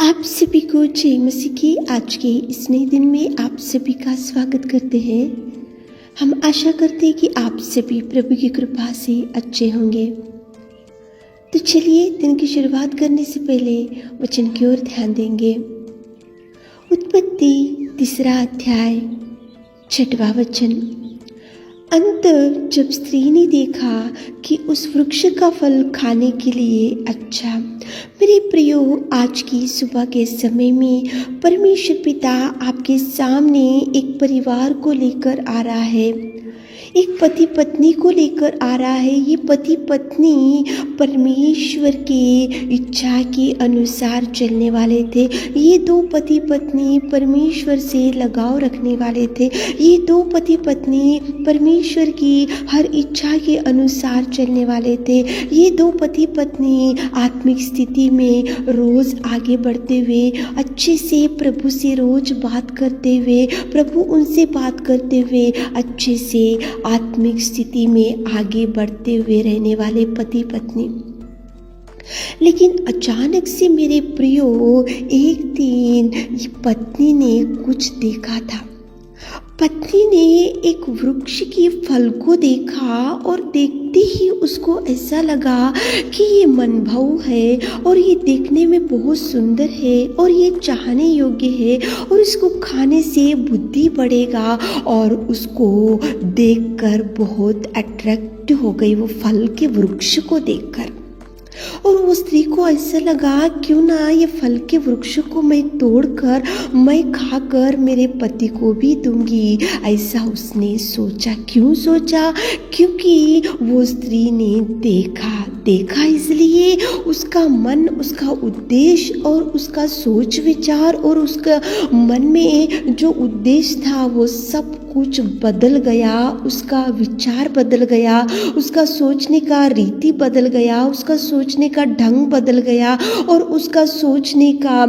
आप सभी को जय मसीह की आज के इस नए दिन में आप सभी का स्वागत करते हैं। हम आशा करते हैं कि आप सभी प्रभु की कृपा से अच्छे होंगे। तो चलिए दिन की शुरुआत करने से पहले वचन की ओर ध्यान देंगे। उत्पत्ति 3 अध्याय 6वां वचन। अंत जब स्त्री ने देखा कि उस वृक्ष का फल खाने के लिए अच्छा। मेरे प्रियो, आज की सुबह के समय में परमेश्वर पिता आपके सामने एक परिवार को लेकर आ रहा है, एक पति पत्नी को लेकर आ रहा है। ये पति पत्नी परमेश्वर की इच्छा के अनुसार चलने वाले थे। ये दो पति पत्नी परमेश्वर से लगाव रखने वाले थे। ये दो पति पत्नी परमेश्वर की हर इच्छा के अनुसार चलने वाले थे। ये दो पति पत्नी आत्मिक स्थिति में रोज आगे बढ़ते हुए, अच्छे से प्रभु से रोज बात करते हुए, प्रभु उनसे बात करते हुए अच्छे से आत्मिक स्थिति में आगे बढ़ते हुए रहने वाले पति पत्नी। लेकिन अचानक से मेरे प्रियो, एक दिन पत्नी ने कुछ देखा था। पत्नी ने एक वृक्ष के फल को देखा और देखते ही उसको ऐसा लगा कि ये मनभाऊ है और ये देखने में बहुत सुंदर है और ये चाहने योग्य है और इसको खाने से बुद्धि बढ़ेगा, और उसको देखकर बहुत अट्रैक्ट हो गई वो फल के वृक्ष को देखकर। और वो स्त्री को ऐसा लगा, क्यों ना ये फल के वृक्ष को मैं तोड़कर मैं खाकर मेरे पति को भी दूंगी। ऐसा उसने सोचा। क्यों सोचा? क्योंकि वो स्त्री ने देखा इसलिए उसका मन, उसका उद्देश्य और उसका सोच विचार और उसका मन में जो उद्देश्य था वो सब कुछ बदल गया। उसका विचार बदल गया, उसका सोचने का रीति बदल गया, उसका सोचने का ढंग बदल गया और उसका सोचने का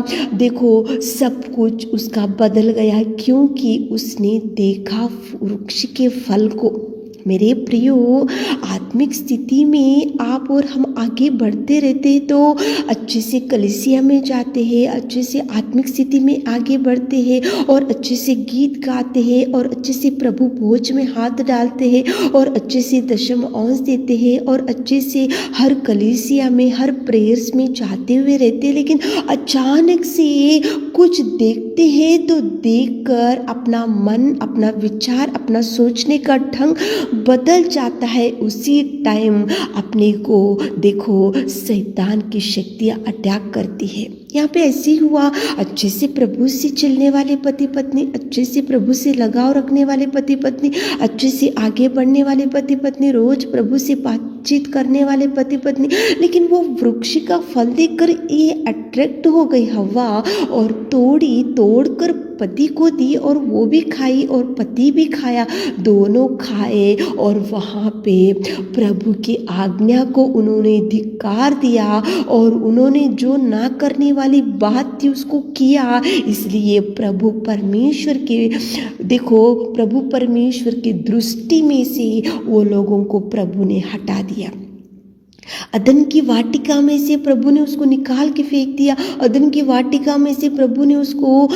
सब कुछ उसका बदल गया, क्योंकि उसने देखा वृक्ष के फल को। मेरे प्रियो, आत्मिक स्थिति में आप और हम आगे बढ़ते रहते हैं तो अच्छे से कलीसिया में जाते हैं, अच्छे से आत्मिक स्थिति में आगे बढ़ते हैं और अच्छे से गीत गाते हैं और अच्छे से प्रभु भोज में हाथ डालते हैं और अच्छे से दशम अंश देते हैं और अच्छे से हर कलीसिया में, हर प्रेयर्स में जाते हुए रहते हैं। लेकिन अचानक से कुछ देखते हैं तो देखकर अपना मन, अपना विचार, अपना सोचने का ढंग बदल जाता है। उसी टाइम अपने को शैतान की शक्तियां अटैक करती है। यहाँ पे ऐसे ही हुआ। अच्छे से प्रभु से चलने वाले पति पत्नी, अच्छे से प्रभु से लगाव रखने वाले पति पत्नी, अच्छे से आगे बढ़ने वाले पति पत्नी, रोज प्रभु से बातचीत करने वाले पति पत्नी, लेकिन वो वृक्ष का फल देखकर ये अट्रैक्ट हो गई हवा और तोड़कर पति को दी और वो भी खाई और पति भी खाया, दोनों खाए और वहाँ पे प्रभु की आज्ञा को उन्होंने धिक्कार दिया और उन्होंने जो ना करने वाली बात थी उसको किया। इसलिए प्रभु परमेश्वर की दृष्टि में से वो लोगों को प्रभु ने हटा दिया। अदन की वाटिका में से प्रभु ने उसको निकाल के फेंक दिया। अदन की वाटिका में से प्रभु ने उसको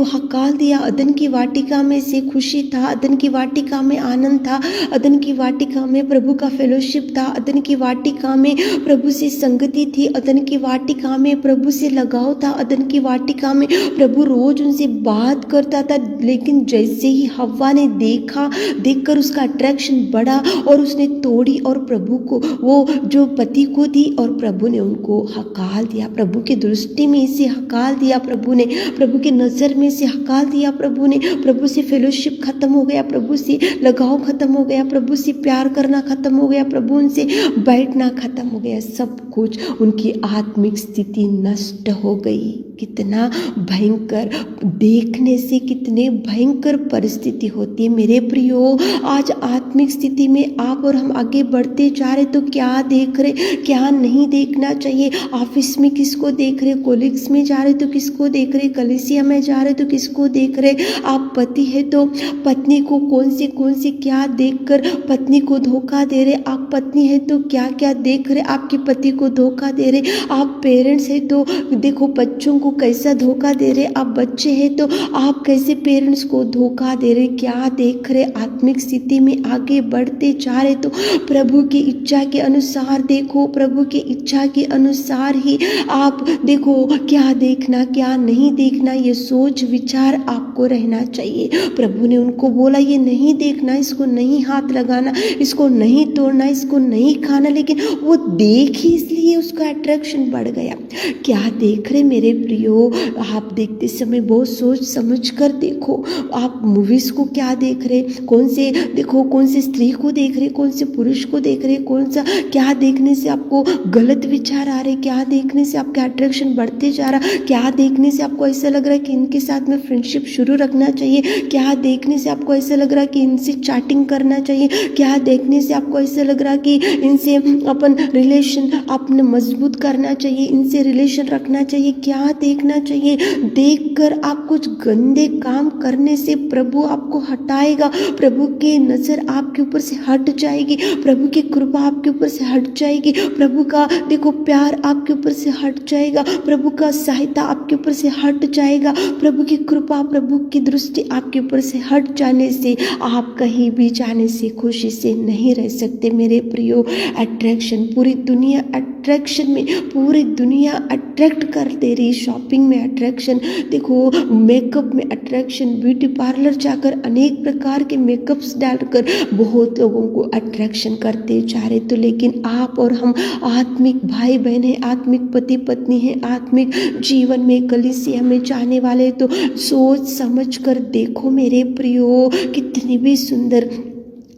हकाल दिया। अदन की वाटिका में से खुशी था, अदन की वाटिका में आनंद था, अदन की वाटिका में प्रभु का फेलोशिप था, अदन की वाटिका में प्रभु से संगति थी, अदन की वाटिका में प्रभु से लगाव था, अदन की वाटिका में प्रभु रोज उनसे बात करता था। लेकिन जैसे ही हव्वा ने देखकर उसका अट्रैक्शन बढ़ा और उसने तोड़ी और प्रभु को, वो जो पति को दी और प्रभु ने उनको हकाल दिया। प्रभु की दृष्टि में इसे हकाल दिया प्रभु ने, प्रभु की नज़र में से हकाल दिया प्रभु ने। प्रभु से फेलोशिप खत्म हो गया, प्रभु से लगाव खत्म हो गया, प्रभु से प्यार करना खत्म हो गया, प्रभु उनसे बैठना खत्म हो गया। सब कुछ, उनकी आत्मिक स्थिति नष्ट हो गई। कितना भयंकर, देखने से कितने भयंकर परिस्थिति होती है मेरे प्रियो। आज आत्मिक स्थिति में आप और हम आगे बढ़ते जा रहे तो क्या देख रहे, क्या नहीं देखना चाहिए। ऑफिस में किसको देख रहे, कॉलेज में जा रहे तो किसको देख रहे, कलीसिया में जा रहे तो किसको देख रहे। आप पति है तो पत्नी को कौन से क्या देखकर पत्नी को धोखा दे रहे। आप पत्नी है तो क्या क्या देख रहे, आपके पति को धोखा दे रहे। आप पेरेंट्स है तो देखो बच्चों को कैसा धोखा दे रहे। आप बच्चे हैं तो आप कैसे पेरेंट्स को धोखा दे रहे, क्या देख रहे। आत्मिक स्थिति में आगे बढ़ते जा रहे तो प्रभु की इच्छा के अनुसार देखो, प्रभु की इच्छा के अनुसार ही आप देखो क्या देखना क्या नहीं देखना, ये सोच विचार आपको रहना चाहिए। प्रभु ने उनको बोला ये नहीं देखना, इसको नहीं हाथ लगाना, इसको नहीं तोड़ना, इसको नहीं खाना, लेकिन वो देखी इसलिए उसका अट्रैक्शन बढ़ गया। क्या देख रहे मेरे प्रियो, आप देखते समय बहुत सोच समझ कर देखो। आप मूवीज को क्या देख रहे, कौन से देखो, कौन से स्त्री को देख रहे, कौन से पुरुष को देख रहे, कौन सा क्या देखने से आपको गलत विचार आ रहे, क्या देखने से आपका अट्रैक्शन बढ़ते जा रहा, क्या देखने से आपको ऐसा लग रहा है कि इनके साथ में फ्रेंडशिप शुरू रखना चाहिए, क्या देखने से आपको ऐसा लग रहा है कि इनसे चैटिंग करना चाहिए, क्या देखने से आपको ऐसा लग रहा है कि इनसे अपन रिलेशन अपने मजबूत करना चाहिए, इनसे रिलेशन रखना चाहिए। क्या देखना चाहिए, देखकर आप कुछ गंदे काम करने से प्रभु आपको हटाएगा, प्रभु की नज़र आपके ऊपर से हट जाएगी, प्रभु की कृपा आपके ऊपर से हट जाएगी, प्रभु का देखो प्यार आपके ऊपर से हट जाएगा, प्रभु का सहायता आपके ऊपर से हट जाएगा, प्रभु की कृपा, प्रभु की दृष्टि आपके ऊपर से हट जाने से आप कहीं भी जाने से खुशी से नहीं रह सकते मेरे प्रियो। अट्रैक्शन, पूरी दुनिया अट्रैक्शन में, पूरी दुनिया अट्रैक्ट कर दे रही। शॉपिंग में अट्रैक्शन, देखो मेकअप में अट्रैक्शन, ब्यूटी पार्लर जाकर अनेक प्रकार के मेकअप्स डालकर बहुत लोगों को अट्रैक्शन करते जा रहे। तो लेकिन आप और हम आत्मिक भाई बहन हैं, आत्मिक पति पत्नी हैं, आत्मिक जीवन में कलीसिया में जाने वाले, तो सोच समझ कर देखो मेरे प्रियो। कितनी भी सुंदर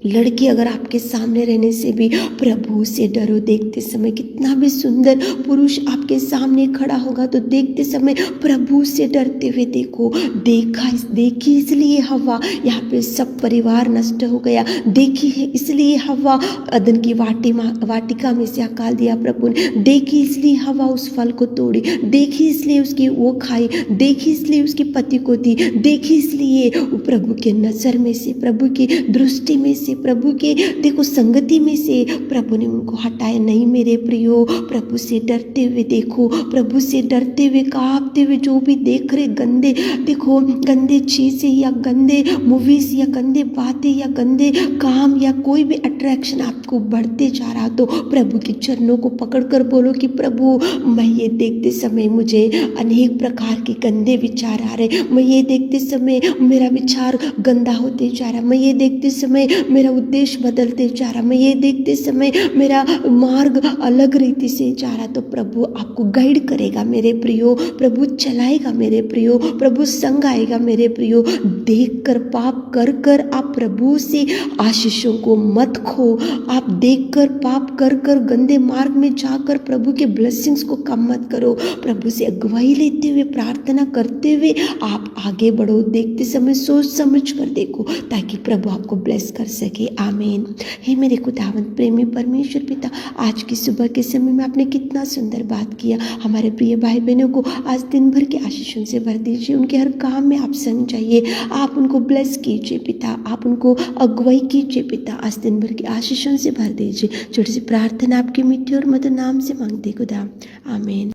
लड़की अगर आपके सामने रहने से भी प्रभु से डरो। देखते समय कितना भी सुंदर पुरुष आपके सामने खड़ा होगा तो देखते समय प्रभु से डरते हुए देखो। देखी इसलिए हवा, यहाँ पे सब परिवार नष्ट हो गया। देखी है इसलिए हवा अदन की वाटिका में से अकाल दिया प्रभु ने। देखी इसलिए हवा उस फल को तोड़ी, देखी इसलिए उसकी वो खाई, देखी इसलिए उसके पति को दी, देखी इसलिए प्रभु के नजर में से, प्रभु की दृष्टि में से, प्रभु के देखो संगति में से प्रभु ने उनको हटाया नहीं मेरे प्रियो। प्रभु से डरते हुए देखो, प्रभु से डरते हुए कांपते हुए जो भी देख रहे गंदे, देखो गंदे चीजें या गंदे मूवीज या गंदे बातें या गंदे काम या कोई भी अट्रैक्शन आपको बढ़ते जा रहा तो प्रभु के चरणों को पकड़कर बोलो कि प्रभु मैं ये देखते समय मुझे अनेक प्रकार के गंदे विचार आ रहे, मैं ये देखते समय मेरा विचार गंदा होते जा रहा, मैं ये देखते समय मेरा उद्देश्य बदलते जा रहा, मैं ये देखते समय मेरा मार्ग अलग रीति से जा रहा। तो प्रभु आपको गाइड करेगा मेरे प्रियो, प्रभु चलाएगा मेरे प्रियो, प्रभु संग आएगा मेरे प्रियो। देखकर पाप कर कर आप प्रभु से आशीषों को मत खो। आप देखकर पाप कर कर गंदे मार्ग में जाकर प्रभु के ब्लेसिंग्स को कम मत करो। प्रभु से अगुवाई लेते हुए, प्रार्थना करते हुए आप आगे बढ़ो। देखते समय सोच समझ कर देखो ताकि प्रभु आपको ब्लेस कर सके। आमीन। हे मेरे खुदावंद प्रेमी परमेश्वर पिता, आज की सुबह के समय में आपने कितना सुंदर बात किया। हमारे प्रिय भाई बहनों को आज दिन भर के आशीषों से भर दीजिए। उनके हर काम में आप संग जाइए, आप उनको ब्लेस कीजिए पिता, आप उनको अगुवाई कीजिए पिता। आज दिन भर के आशीषों से भर दीजिए। छोटी सी प्रार्थना आपके मीठे और मधुर नाम से मांगते खुदा, आमीन।